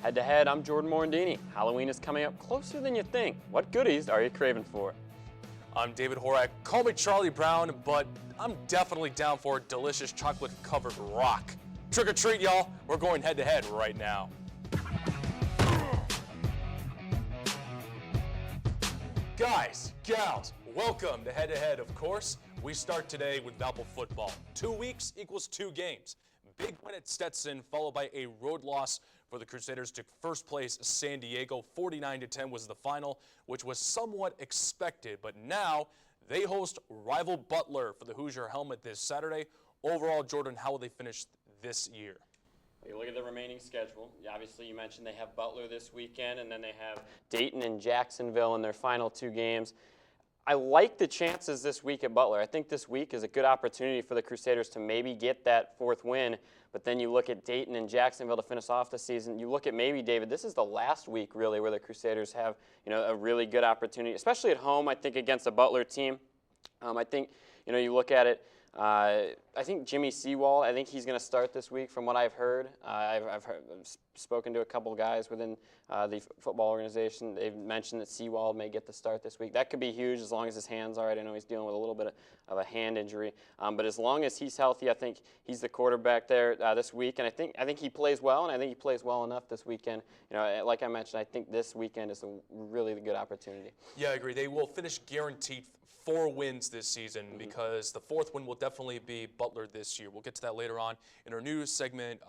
Head to head, I'm Jordan Morandini. Halloween is coming up closer than you think. What goodies are you craving for? I'm David Horak. Call me Charlie Brown, but I'm definitely down for a delicious chocolate-covered rock. Trick or treat, y'all. We're going head to head right now. Guys, gals, welcome to Head to Head, of course. We start today with Valpo football. 2 weeks equals 2 games. Big win at Stetson, followed by a road loss for the Crusaders to first place San Diego. 49-10 was the final, which was somewhat expected. But now they host rival Butler for the Hoosier helmet this Saturday. Overall, Jordan, how will they finish this year? You look at the remaining schedule. Obviously, you mentioned they have Butler this weekend, and then they have Dayton and Jacksonville in their final 2 games. I like the chances this week at Butler. I think this week is a good opportunity for the Crusaders to maybe get that 4th win, but then you look at Dayton and Jacksonville to finish off the season. You look at maybe, David, this is the last week really where the Crusaders have, a really good opportunity, especially at home, I think, against a Butler team. I think, you look at it, I think Jimmy Seawald, I think he's going to start this week from what I've heard. I've spoken to a couple of guys within the football organization. They've mentioned that Seawald may get the start this week. That could be huge as long as his hand's all right. I know he's dealing with a little bit of a hand injury. But as long as he's healthy, I think he's the quarterback there this week. And I think he plays well, and I think he plays well enough this weekend. Like I mentioned, I think this weekend is a really good opportunity. Yeah, I agree. They will finish guaranteed 4 wins this season because the 4th win will definitely be Butler this year. We'll get to that later on in our news segment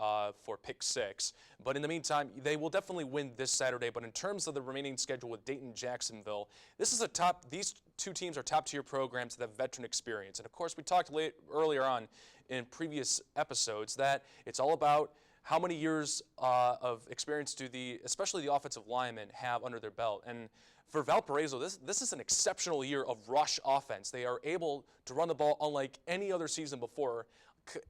for Pick 6. But in the meantime, they will definitely win this Saturday. But in terms of the remaining schedule with Dayton and Jacksonville, these 2 teams are top-tier programs that have veteran experience. And of course, we talked earlier on in previous episodes that it's all about how many years of experience do especially the offensive linemen have under their belt. And for Valparaiso, this is an exceptional year of rush offense. They are able to run the ball unlike any other season before.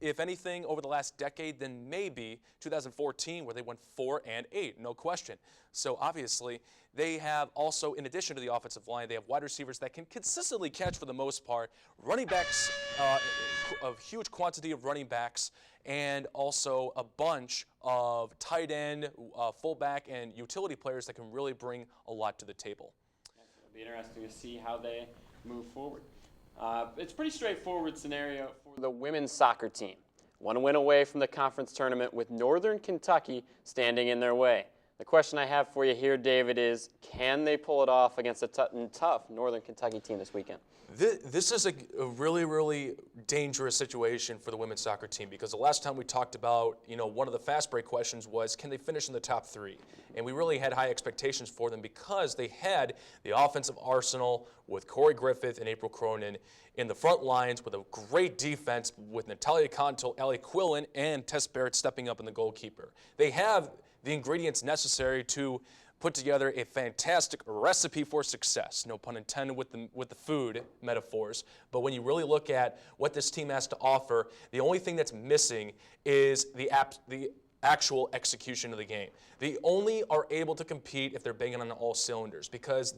If anything, over the last decade, then maybe 2014, where they went 4-8, no question. So obviously, they have also, in addition to the offensive line, they have wide receivers that can consistently catch for the most part, running backs, a huge quantity of running backs, and also a bunch of tight end, fullback, and utility players that can really bring a lot to the table. It'll be interesting to see how they move forward. It's a pretty straightforward scenario for the women's soccer team. 1 win away from the conference tournament with Northern Kentucky standing in their way. The question I have for you here, David, is can they pull it off against a tough Northern Kentucky team this weekend? This is a really, really dangerous situation for the women's soccer team because the last time we talked about, one of the fast break questions was can they finish in the top 3? And we really had high expectations for them because they had the offensive arsenal with Corey Griffith and April Cronin in the front lines with a great defense with Natalia Conto, Allie Quillen, and Tess Barrett stepping up in the goalkeeper. They have the ingredients necessary to put together a fantastic recipe for success. No pun intended with the food metaphors. But when you really look at what this team has to offer, the only thing that's missing is the actual execution of the game. They only are able to compete if they're banging on all cylinders because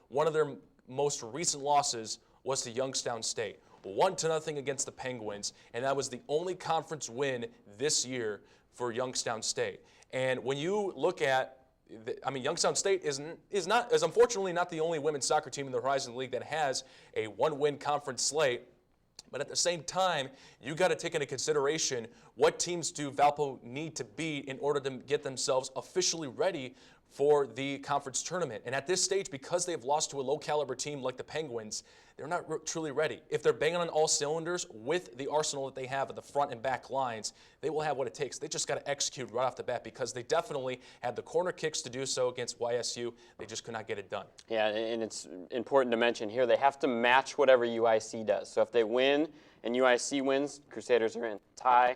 one of their most recent losses was to Youngstown State. 1-0 against the Penguins, and that was the only conference win this year for Youngstown State. And when you look at, Youngstown State is unfortunately not the only women's soccer team in the Horizon League that has a 1-win conference slate. But at the same time, you got to take into consideration what teams do Valpo need to beat in order to get themselves officially ready for the conference tournament. And at this stage, because they've lost to a low-caliber team like the Penguins, they're not truly ready. If they're banging on all cylinders with the arsenal that they have at the front and back lines, they will have what it takes. They just got to execute right off the bat because they definitely had the corner kicks to do so against YSU. They just could not get it done. Yeah, and it's important to mention here, they have to match whatever UIC does. So if they win and UIC wins, Crusaders are in. Tie.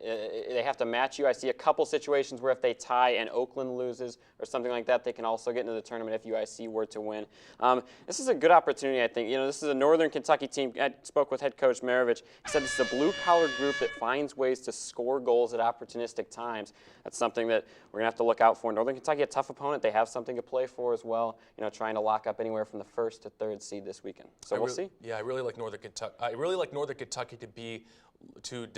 They have to match you. I see a couple situations where if they tie and Oakland loses or something like that, they can also get into the tournament if UIC were to win. This is a good opportunity, I think. This is a Northern Kentucky team. I spoke with head coach Maravich. He said this is a blue-collar group that finds ways to score goals at opportunistic times. That's something that we're going to have to look out for. Northern Kentucky, a tough opponent. They have something to play for as well, trying to lock up anywhere from the 1st to 3rd seed this weekend. So we'll see. Yeah, I really like Northern Kentucky. I really like Northern Kentucky to be to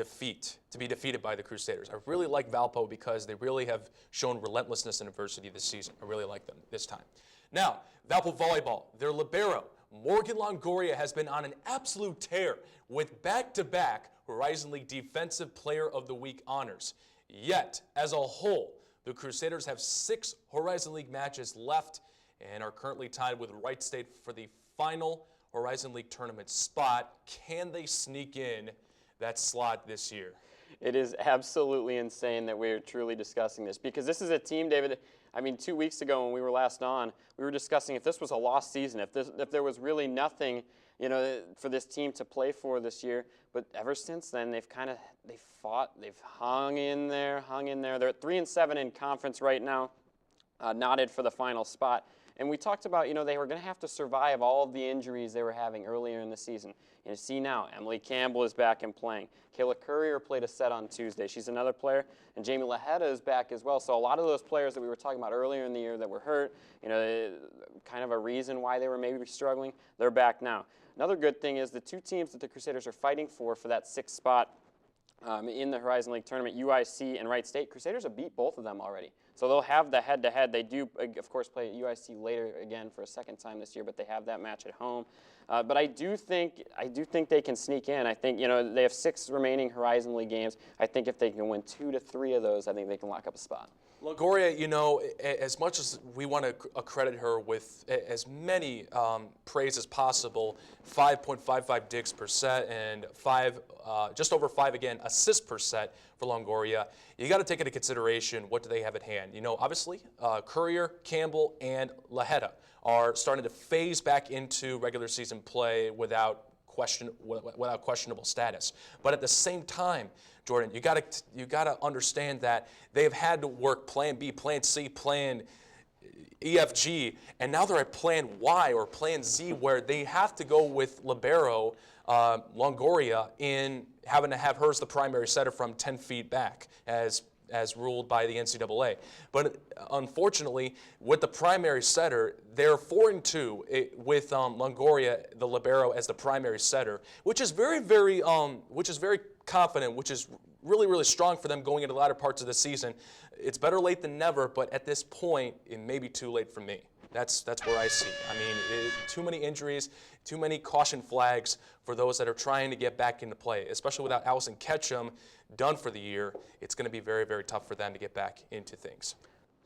be defeated by the Crusaders. I really like Valpo because they really have shown relentlessness in adversity this season. I really like them this time. Now, Valpo volleyball, their libero, Morgan Longoria, has been on an absolute tear with back-to-back Horizon League Defensive Player of the Week honors. Yet, as a whole, the Crusaders have 6 Horizon League matches left and are currently tied with Wright State for the final Horizon League tournament spot. Can they sneak in that slot this year? It is absolutely insane that we're truly discussing this, because this is a team, David. I mean, 2 weeks ago when we were last on, we were discussing if this was a lost season, if there was really nothing, for this team to play for this year. But ever since then, they've fought, they've hung in there. They're at 3-7 in conference right now, knotted for the final spot. And we talked about, they were going to have to survive all of the injuries they were having earlier in the season. And you see now, Emily Campbell is back and playing. Kayla Courier played a set on Tuesday. She's another player. And Jamie Laheta is back as well. So a lot of those players that we were talking about earlier in the year that were hurt, kind of a reason why they were maybe struggling, they're back now. Another good thing is the 2 teams that the Crusaders are fighting for that 6th spot in the Horizon League tournament, UIC and Wright State. Crusaders have beat both of them already. So they'll have the head-to-head. They do, of course, play UIC later again for a second time this year, but they have that match at home. But I do think they can sneak in. I think, they have 6 remaining Horizon League games. I think if they can win 2 to 3 of those, I think they can lock up a spot. Longoria, as much as we want to accredit her with as many praise as possible, 5.55 digs per set and just over 5 again assists per set for Longoria, you got to take into consideration what do they have at hand. Obviously, Courier, Campbell, and Laheta are starting to phase back into regular season play without questionable status. But at the same time, Jordan, you gotta understand that they've had to work Plan B, Plan C, Plan EFG, and now they're at Plan Y or Plan Z, where they have to go with libero Longoria in having to have her as the primary setter from 10 feet back, as ruled by the NCAA. But unfortunately, with the primary setter, they're 4-2 with Longoria, the libero, as the primary setter, which is very confident, which is really, really strong for them going into the latter parts of the season. It's better late than never, but at this point, it may be too late for me. That's where I see. I mean, too many injuries, too many caution flags for those that are trying to get back into play, especially without Allison Ketchum done for the year. It's going to be very, very tough for them to get back into things.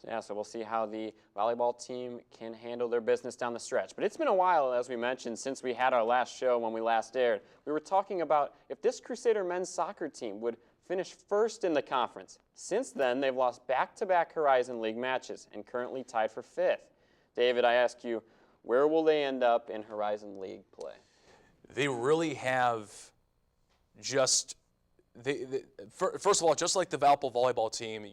Yeah, so we'll see how the volleyball team can handle their business down the stretch. But it's been a while, as we mentioned, since we had our last show when we last aired. We were talking about if this Crusader men's soccer team would finish first in the conference. Since then, they've lost back-to-back Horizon League matches and currently tied for 5th. David, I ask you, where will they end up in Horizon League play? They really have just... first of all, just like the Valpo volleyball team,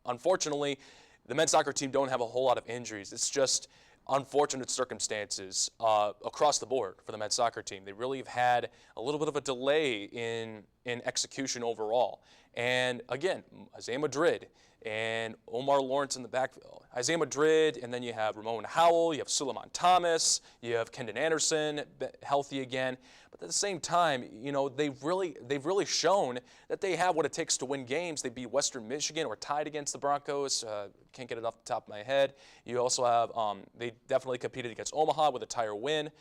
unfortunately, the men's soccer team don't have a whole lot of injuries. It's just unfortunate circumstances across the board for the men's soccer team. They really have had a little bit of a delay in execution overall. And again, Isaiah Madrid and Omar Lawrence in the backfield. Isaiah Madrid, and then you have Ramon Howell, you have Suleiman Thomas, you have Kendon Anderson healthy again. But at the same time, they've really shown that they have what it takes to win games. They beat Western Michigan or tied against the Broncos. Can't get it off the top of my head. You also have they definitely competed against Omaha with a tire win.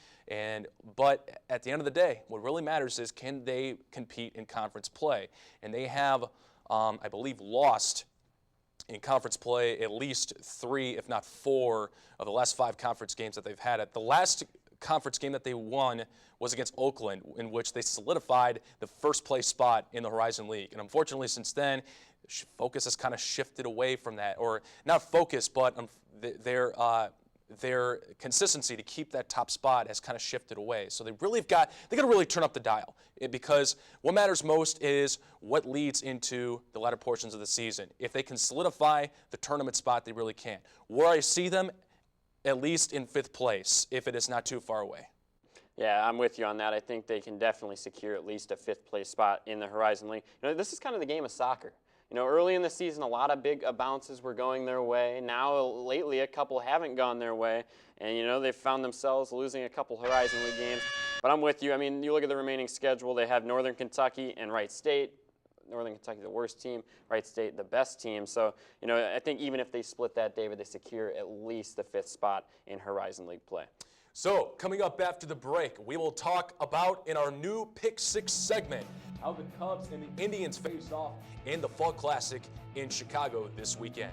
But at the end of the day, what really matters is can they compete in conference play? And they have, I believe, lost in conference play at least 3, if not 4, of the last 5 conference games that they've had. The last conference game that they won was against Oakland, in which they solidified the first place spot in the Horizon League. And unfortunately, since then, focus has kind of shifted away from that, or not focus, but their consistency to keep that top spot has kind of shifted away. So they got to really turn up the dial, because what matters most is what leads into the latter portions of the season. If they can solidify the tournament spot, they really can. Where I see them, at least in 5th place, if it is not too far away. Yeah, I'm with you on that. I think they can definitely secure at least a 5th place spot in the Horizon League. This is kind of the game of soccer. Early in the season, a lot of big bounces were going their way. Now, lately, a couple haven't gone their way. And, they've found themselves losing a couple Horizon League games. But I'm with you. I mean, you look at the remaining schedule. They have Northern Kentucky and Wright State. Northern Kentucky, the worst team. Wright State, the best team. So, I think even if they split that, David, they secure at least the 5th spot in Horizon League play. So, coming up after the break, we will talk about in our new Pick 6 segment how the Cubs and the Indians face off in the Fall Classic in Chicago this weekend.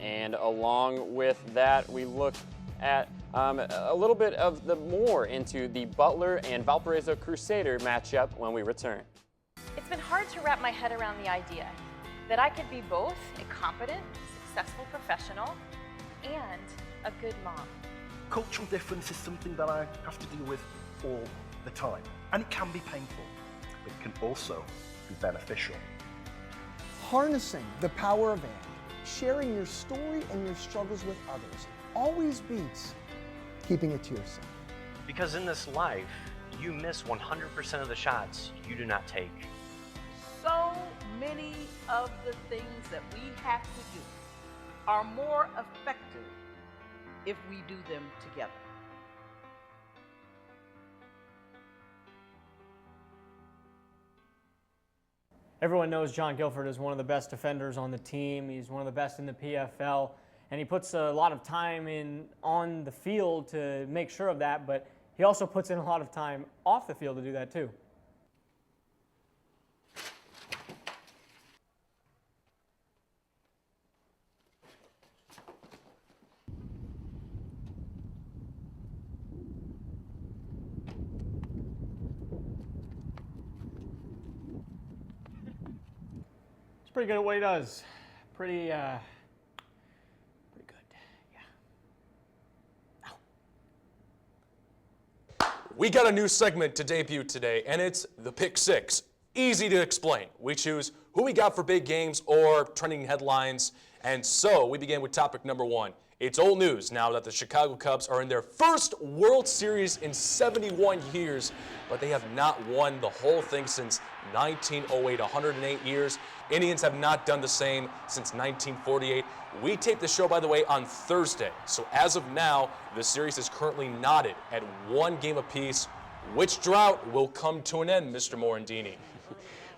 And along with that, we look at a little bit of the more into the Butler and Valparaiso Crusader matchup when we return. It's been hard to wrap my head around the idea that I could be both a competent, successful professional and a good mom. Cultural difference is something that I have to deal with all the time, and it can be painful, but it can also be beneficial. Harnessing the power of and, sharing your story and your struggles with others always beats keeping it to yourself. Because in this life, you miss 100% of the shots you do not take. So many of the things that we have to do are more effective if we do them together. Everyone knows John Guilford is one of the best defenders on the team. He's one of the best in the PFL, and he puts a lot of time in on the field to make sure of that, but he also puts in a lot of time off the field to do that too. He's pretty good at what he does. Pretty good, yeah. We got a new segment to debut today, and it's the Pick 6. Easy to explain. We choose who we got for big games or trending headlines, and so we begin with topic number 1. It's old news now that the Chicago Cubs are in their first World Series in 71 years, but they have not won the whole thing since 1908, 108 years. Indians have not done the same since 1948. We taped the show, by the way, on Thursday. So as of now, the series is currently knotted at 1 game apiece. Which drought will come to an end, Mr. Morandini?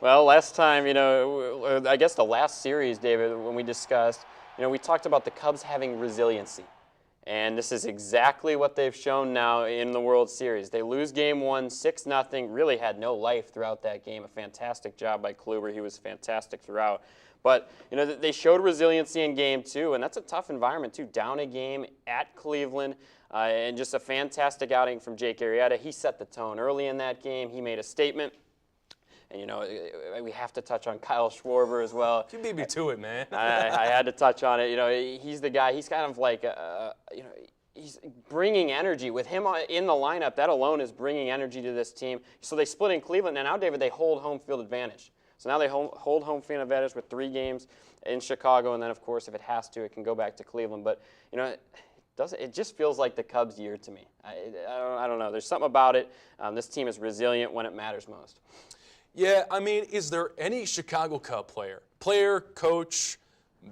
Well, last time, I guess the last series, David, when we discussed, we talked about the Cubs having resiliency. And this is exactly what they've shown now in the World Series. They lose Game 1, 6-0, really had no life throughout that game. A fantastic job by Kluber. He was fantastic throughout. But, they showed resiliency in Game 2, and that's a tough environment, too. Down a game at Cleveland, and just a fantastic outing from Jake Arrieta. He set the tone early in that game. He made a statement. And, we have to touch on Kyle Schwarber as well. You beat me to it, man. I had to touch on it. He's the guy. He's kind of like, he's bringing energy. With him in the lineup, that alone is bringing energy to this team. So they split in Cleveland, and now, David, they hold home field advantage. So now they hold home field advantage with 3 games in Chicago, and then, of course, if it has to, it can go back to Cleveland. But, it just feels like the Cubs' year to me. I don't know. There's something about it. This team is resilient when it matters most. Yeah, I mean, is there any Chicago Cub player, coach,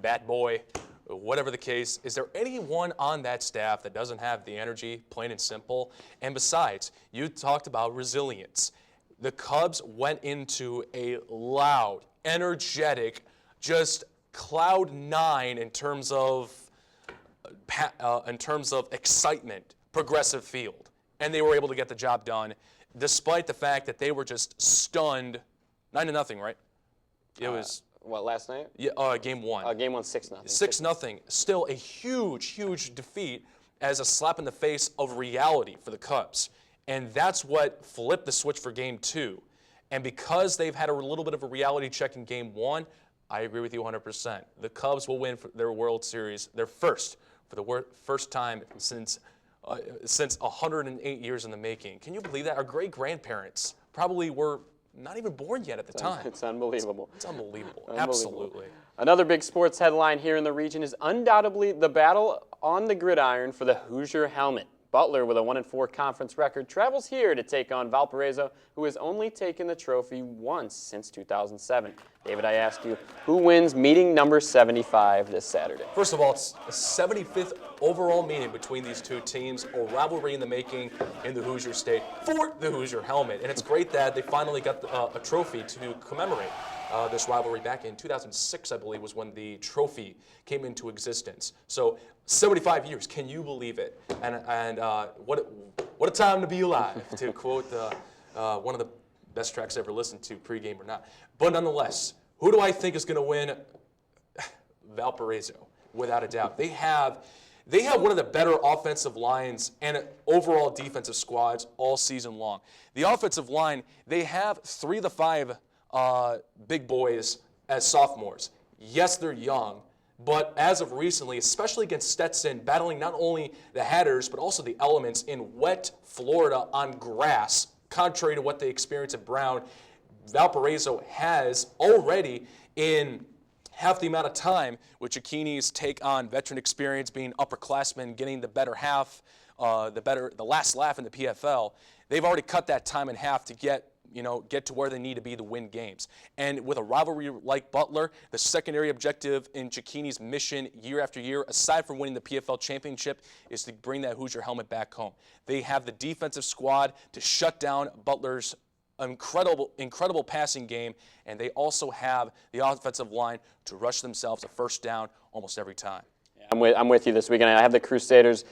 bat boy, whatever the case, is there anyone on that staff that doesn't have the energy, plain and simple? And besides, you talked about resilience. The Cubs went into a loud, energetic, just cloud 9 in terms of excitement, Progressive Field, and they were able to get the job done, despite the fact that they were just stunned, 9-0, right? It was what, last night? Yeah, Game 1. Game 1, 6-0. 6-0. Still a huge, huge defeat as a slap in the face of reality for the Cubs, and that's what flipped the switch for Game 2. And because they've had a little bit of a reality check in Game 1, I agree with you 100%. The Cubs will win their World Series, their first, for the first time since 108 years in the making. Can you believe that? Our great-grandparents probably were not even born yet at the time. It's unbelievable. It's unbelievable. Absolutely. Another big sports headline here in the region is undoubtedly the battle on the gridiron for the Hoosier helmet. Butler, with a 1-4 conference record, travels here to take on Valparaiso, who has only taken the trophy once since 2007. David, I ask you, who wins meeting number 75 this Saturday? First of all, it's a 75th overall meeting between these two teams, a rivalry in the making in the Hoosier State for the Hoosier helmet. And it's great that they finally got a trophy to commemorate this rivalry. Back in 2006, I believe, was when the trophy came into existence. So 75 years, can you believe it? And what a time to be alive, to quote one of the best tracks I ever listened to, pregame or not. But nonetheless, who do I think is going to win? Valparaiso, without a doubt. They have one of the better offensive lines and overall defensive squads all season long. The offensive line, they have 3 of the 5 big boys as sophomores. Yes, they're young, but as of recently, especially against Stetson, battling not only the Hatters, but also the elements in wet Florida on grass, contrary to what they experienced at Brown, Valparaiso has already in half the amount of time, with Cicchini's take on veteran experience, being upperclassmen, getting the better half, the last laugh in the PFL. They've already cut that time in half to get to where they need to be to win games. And with a rivalry like Butler, the secondary objective in Cicchini's mission year after year, aside from winning the PFL championship, is to bring that Hoosier helmet back home. They have the defensive squad to shut down Butler's incredible passing game, and they also have the offensive line to rush themselves a first down almost every time. I'm with you this weekend. I have the Crusaders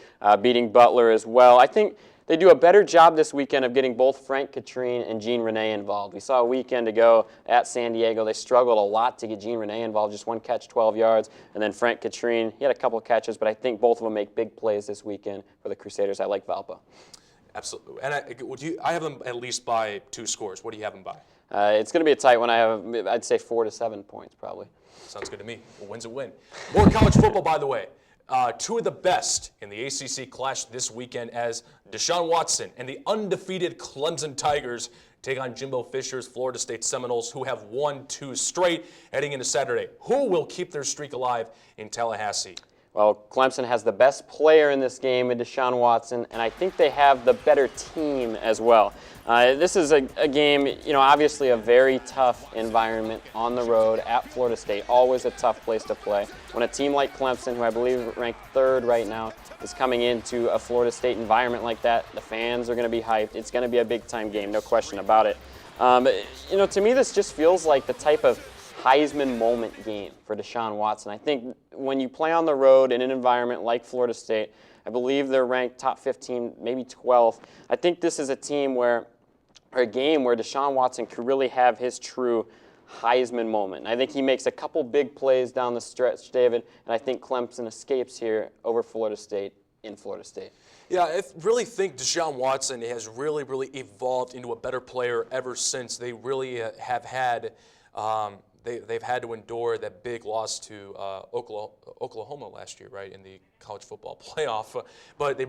beating Butler as well. I think they do a better job this weekend of getting both Frank Katrine and Jean Rene involved. We saw a weekend ago at San Diego. They struggled a lot to get Jean Rene involved, just 1 catch, 12 yards. And then Frank Katrine, he had a couple catches, but I think both of them make big plays this weekend for the Crusaders. I like Valpo. Absolutely. And I have them at least by 2 scores. What do you have them by? It's going to be a tight one. I'd say 4 to 7 points probably. Sounds good to me. A win's a win. More college football, by the way. 2 of the best in the ACC clash this weekend as Deshaun Watson and the undefeated Clemson Tigers take on Jimbo Fisher's Florida State Seminoles, who have won 2 straight heading into Saturday. Who will keep their streak alive in Tallahassee? Well, Clemson has the best player in this game in Deshaun Watson, and I think they have the better team as well. This is a game, obviously a very tough environment on the road at Florida State, always a tough place to play. When a team like Clemson, who I believe ranked 3rd right now, is coming into a Florida State environment like that, the fans are going to be hyped. It's going to be a big-time game, no question about it. To me, this just feels like the type of Heisman moment game for Deshaun Watson. I think when you play on the road in an environment like Florida State, I believe they're ranked top 15, maybe 12th. I think this is a game where Deshaun Watson could really have his true Heisman moment. I think he makes a couple big plays down the stretch, David, and I think Clemson escapes here over Florida State in Florida State. Yeah, I really think Deshaun Watson has really evolved into a better player ever since they really have had they've had to endure that big loss to Oklahoma last year, right, in the college football playoff. But the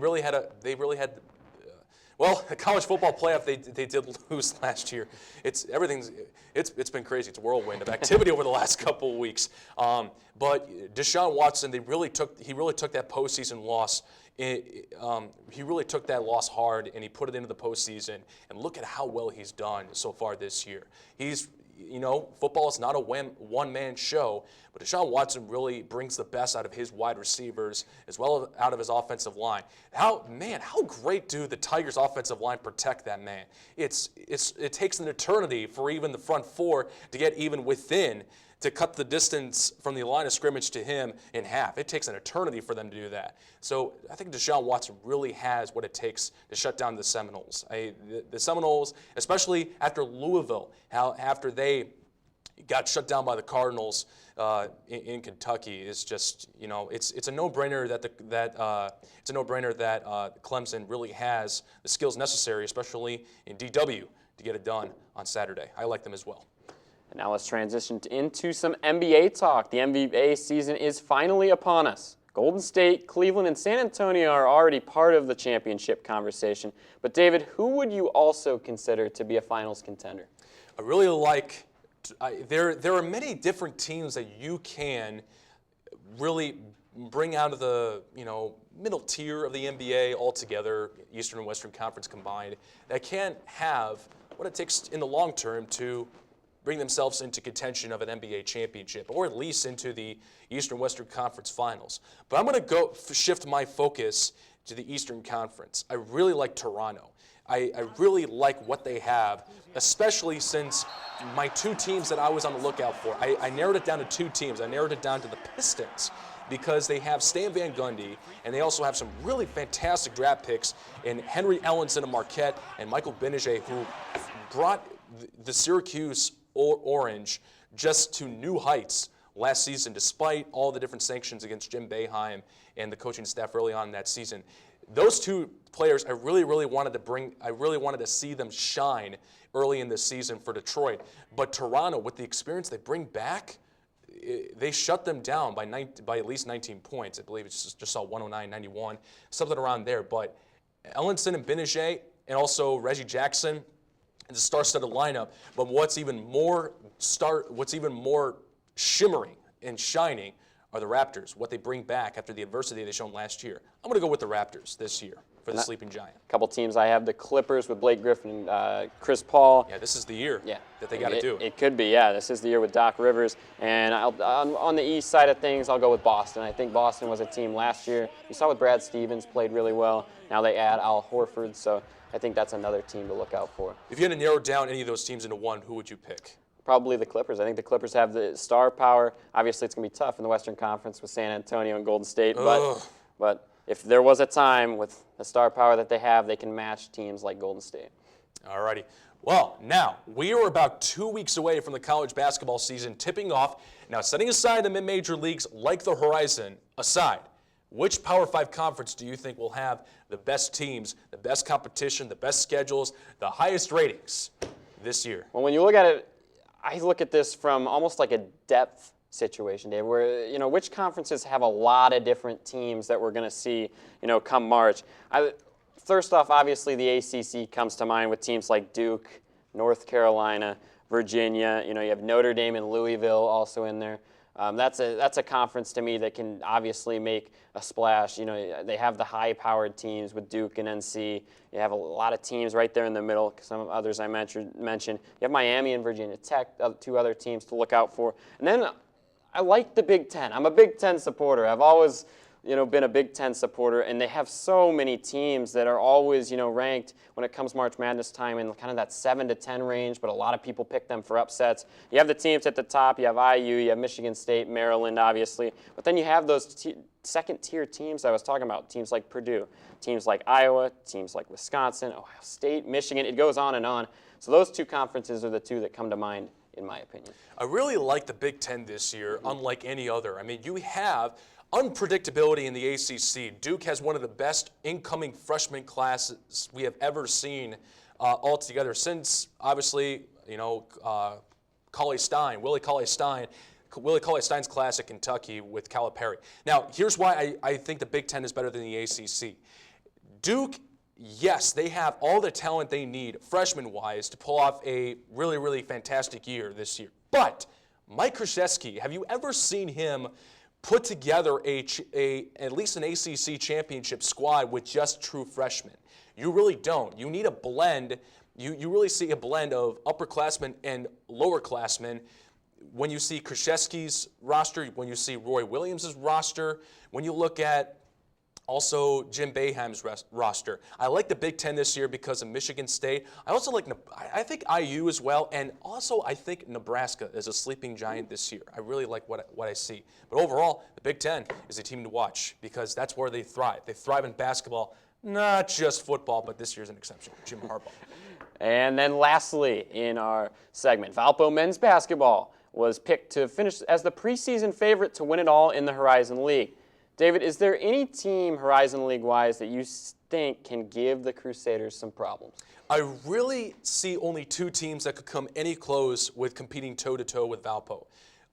college football playoff they did lose last year. It's been crazy. It's a whirlwind of activity over the last couple of weeks. But Deshaun Watson, he really took that postseason loss. He really took that loss hard and he put it into the postseason. And look at how well he's done so far this year. Football is not a one-man show, but Deshaun Watson really brings the best out of his wide receivers as well as out of his offensive line. How great do the Tigers' offensive line protect that man? It takes an eternity for even the front 4 to get even within to cut the distance from the line of scrimmage to him in half. It takes an eternity for them to do that. So I think Deshaun Watson really has what it takes to shut down the Seminoles. The Seminoles, especially after Louisville, after they got shut down by the Cardinals in Kentucky, is just it's a no-brainer that Clemson really has the skills necessary, especially in DW, to get it done on Saturday. I like them as well. And now let's transition into some NBA talk. The NBA season is finally upon us. Golden State, Cleveland, and San Antonio are already part of the championship conversation. But David, who would you also consider to be a finals contender? I really like there are many different teams that you can really bring out of the middle tier of the NBA altogether, Eastern and Western Conference combined, that can't have what it takes in the long term to bring themselves into contention of an NBA championship, or at least into the Eastern Western Conference Finals. But I'm going to shift my focus to the Eastern Conference. I really like Toronto. I really like what they have, especially since my two teams that I was on the lookout for. I narrowed it down to two teams. I narrowed it down to the Pistons because they have Stan Van Gundy, and they also have some really fantastic draft picks in Henry Ellenson of Marquette and Michael Benege, who brought the Syracuse Orange just to new heights last season, despite all the different sanctions against Jim Boeheim and the coaching staff early on in that season. Those two players I really wanted to see them shine early in this season for Detroit. But Toronto, with the experience they bring back, they shut them down by at least 19 points. I believe it's just saw 109-91, something around there. But Ellenson and Benege, and also Reggie Jackson, it's a star-studded lineup. But what's even more shimmering and shining are the Raptors, what they bring back after the adversity they shown last year. I'm going to go with the Raptors this year for the Sleeping Giant. A couple teams I have, the Clippers with Blake Griffin and Chris Paul. Yeah, this is the year that they got to do it. It could be, yeah. This is the year with Doc Rivers. And on the east side of things, I'll go with Boston. I think Boston was a team last year. You saw with Brad Stevens, played really well. Now they add Al Horford, so I think that's another team to look out for. If you had to narrow down any of those teams into one, who would you pick? Probably the Clippers. I think the Clippers have the star power. Obviously, it's going to be tough in the Western Conference with San Antonio and Golden State. But if there was a time with the star power that they have, they can match teams like Golden State. All righty. Well, now, we are about 2 weeks away from the college basketball season tipping off. Now, setting aside the mid-major leagues like the Horizon aside, which Power 5 conference do you think will have the best teams, the best competition, the best schedules, the highest ratings this year? Well, when you look at it, I look at this from almost like a depth situation, Dave, where, which conferences have a lot of different teams that we're going to see, come March. First off, obviously, the ACC comes to mind with teams like Duke, North Carolina, Virginia. You have Notre Dame and Louisville also in there. That's a conference to me that can obviously make a splash. They have the high-powered teams with Duke and NC. You have a lot of teams right there in the middle. Some others I mentioned. You have Miami and Virginia Tech, two other teams to look out for. And then I like the Big Ten. I'm a Big Ten supporter. I've always been a Big Ten supporter, and they have so many teams that are always, ranked when it comes March Madness time in kind of that 7 to 10 range, but a lot of people pick them for upsets. You have the teams at the top. You have IU, you have Michigan State, Maryland, obviously, but then you have those second-tier teams I was talking about, teams like Purdue, teams like Iowa, teams like Wisconsin, Ohio State, Michigan. It goes on and on. So those two conferences are the two that come to mind, in my opinion. I really like the Big Ten this year, unlike any other. I mean, you have unpredictability in the ACC. Duke has one of the best incoming freshman classes we have ever seen altogether since, obviously, Willie Cauley Stein's class at Kentucky with Calipari. Now, here's why I think the Big Ten is better than the ACC. Duke, yes, they have all the talent they need, freshman-wise, to pull off a really, really fantastic year this year. But Mike Krzyzewski, have you ever seen him put together at least an ACC championship squad with just true freshmen? You really don't. You need a blend. You really see a blend of upperclassmen and lowerclassmen when you see Krzyzewski's roster, when you see Roy Williams' roster, when you look at also Jim Boeheim's roster. I like the Big Ten this year because of Michigan State. I also I think IU as well, and also I think Nebraska is a sleeping giant this year. I really like what I see. But overall, the Big Ten is a team to watch because that's where they thrive. They thrive in basketball, not just football, but this year's an exception. Jim Harbaugh. And then lastly in our segment, Valpo men's basketball was picked to finish as the preseason favorite to win it all in the Horizon League. David, is there any team Horizon League-wise that you think can give the Crusaders some problems? I really see only two teams that could come any close with competing toe-to-toe with Valpo,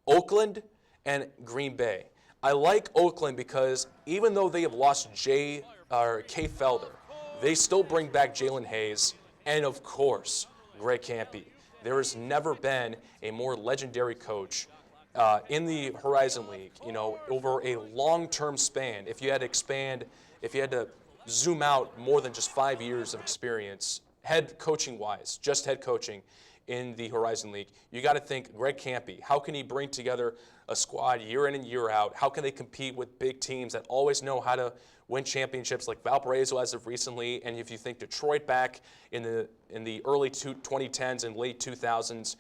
Oakland and Green Bay. I like Oakland because even though they have lost Kay Felder, they still bring back Jalen Hayes and, of course, Greg Kampe. There has never been a more legendary coach in the Horizon League, you know, over a long-term span, if you had to zoom out more than just 5 years of experience, head coaching-wise, just head coaching in the Horizon League, you got to think Greg Campy. How can he bring together a squad year in and year out? How can they compete with big teams that always know how to win championships like Valparaiso as of recently? And if you think Detroit back in the early 2010s and late 2000s,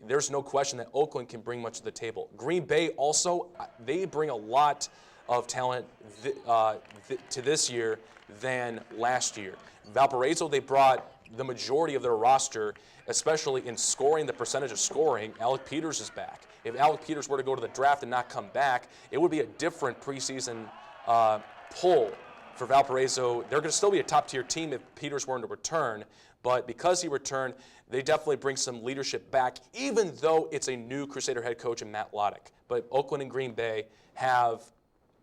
there's no question that Oakland can bring much to the table. Green Bay also, they bring a lot of talent to this year than last year. Valparaiso, they brought the majority of their roster, especially in scoring, the percentage of scoring. Alec Peters is back. If Alec Peters were to go to the draft and not come back, it would be a different preseason pull for Valparaiso. They're going to still be a top-tier team if Peters weren't to return, but because he returned, they definitely bring some leadership back, even though it's a new Crusader head coach in Matt Loddick. But Oakland and Green Bay have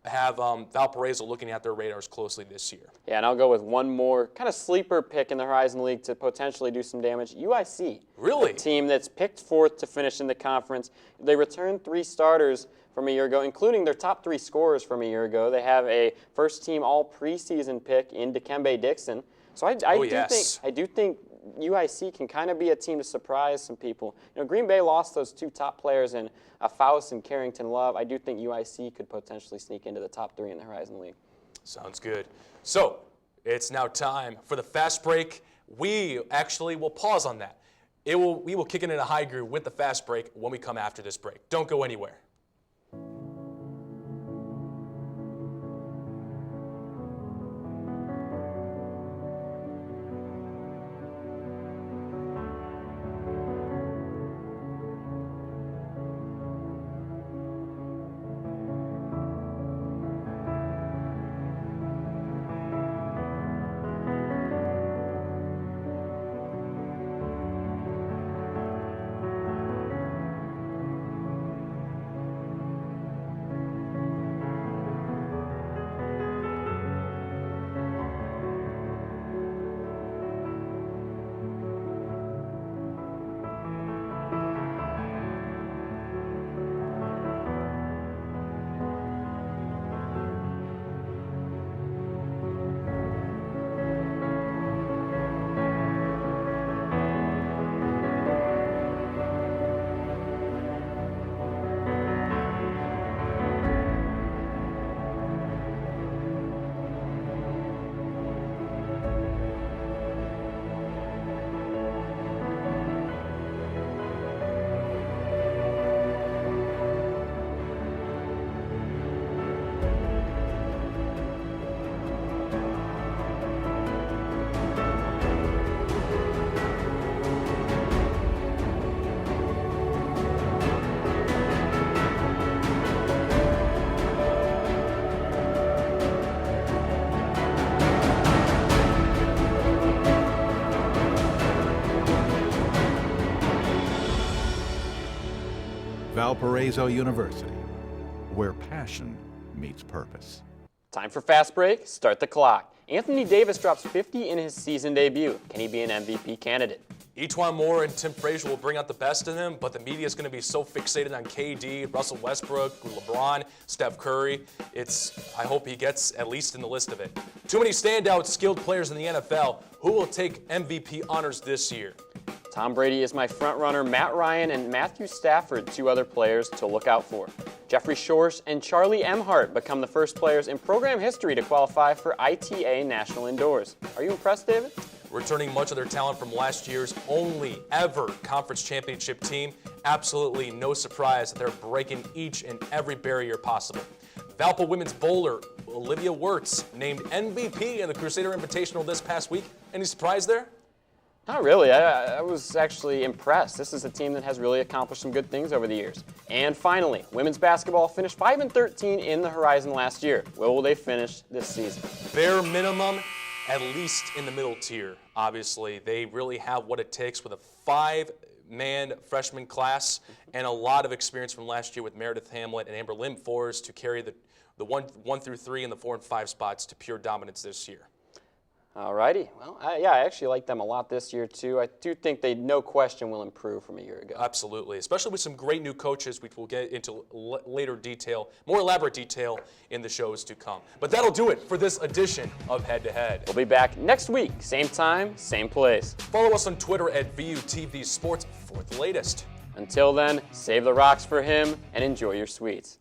Valparaiso looking at their radars closely this year. Yeah, and I'll go with one more kind of sleeper pick in the Horizon League to potentially do some damage. UIC. Really? A team that's picked fourth to finish in the conference. They returned 3 starters from a year ago, including their top 3 scorers from a year ago. They have a first-team all preseason pick in Dikembe Dixon. So I do think UIC can kind of be a team to surprise some people. You know, Green Bay lost those 2 top players in Faust and Carrington Love. I do think UIC could potentially sneak into the top 3 in the Horizon League. Sounds good. So it's now time for the fast break. We actually will pause on that. We will kick it in a high gear with the fast break when we come after this break. Don't go anywhere. Valparaiso University, where passion meets purpose. Time for fast break. Start the clock. Anthony Davis drops 50 in his season debut. Can he be an MVP candidate? Etuan Moore and Tim Frazier will bring out the best in him, but the media is going to be so fixated on KD, Russell Westbrook, LeBron, Steph Curry. I hope he gets at least in the list of it. Too many standout, skilled players in the NFL. Who will take MVP honors this year? Tom Brady is my front runner. Matt Ryan and Matthew Stafford, 2 other players to look out for. Jeffrey Shorsh and Charlie Emhart become the first players in program history to qualify for ITA National Indoors. Are you impressed, David? Returning much of their talent from last year's only ever conference championship team. Absolutely no surprise that they're breaking each and every barrier possible. Valpo women's bowler Olivia Wirtz named MVP in the Crusader Invitational this past week. Any surprise there? Not really. I was actually impressed. This is a team that has really accomplished some good things over the years. And finally, women's basketball finished 5-13 in the Horizon last year. Where will they finish this season? Bare minimum, at least in the middle tier. Obviously, they really have what it takes with a 5-man freshman class and a lot of experience from last year with Meredith Hamlet and Amber Lim-Forrest to carry the 1 through 3 and the 4 and 5 spots to pure dominance this year. Alrighty. Well, I actually like them a lot this year too. I do think they, no question, will improve from a year ago. Absolutely, especially with some great new coaches, which we'll get into later detail, more elaborate detail in the shows to come. But that'll do it for this edition of Head to Head. We'll be back next week, same time, same place. Follow us on Twitter at VUTV Sports for the latest. Until then, save the rocks for him and enjoy your sweets.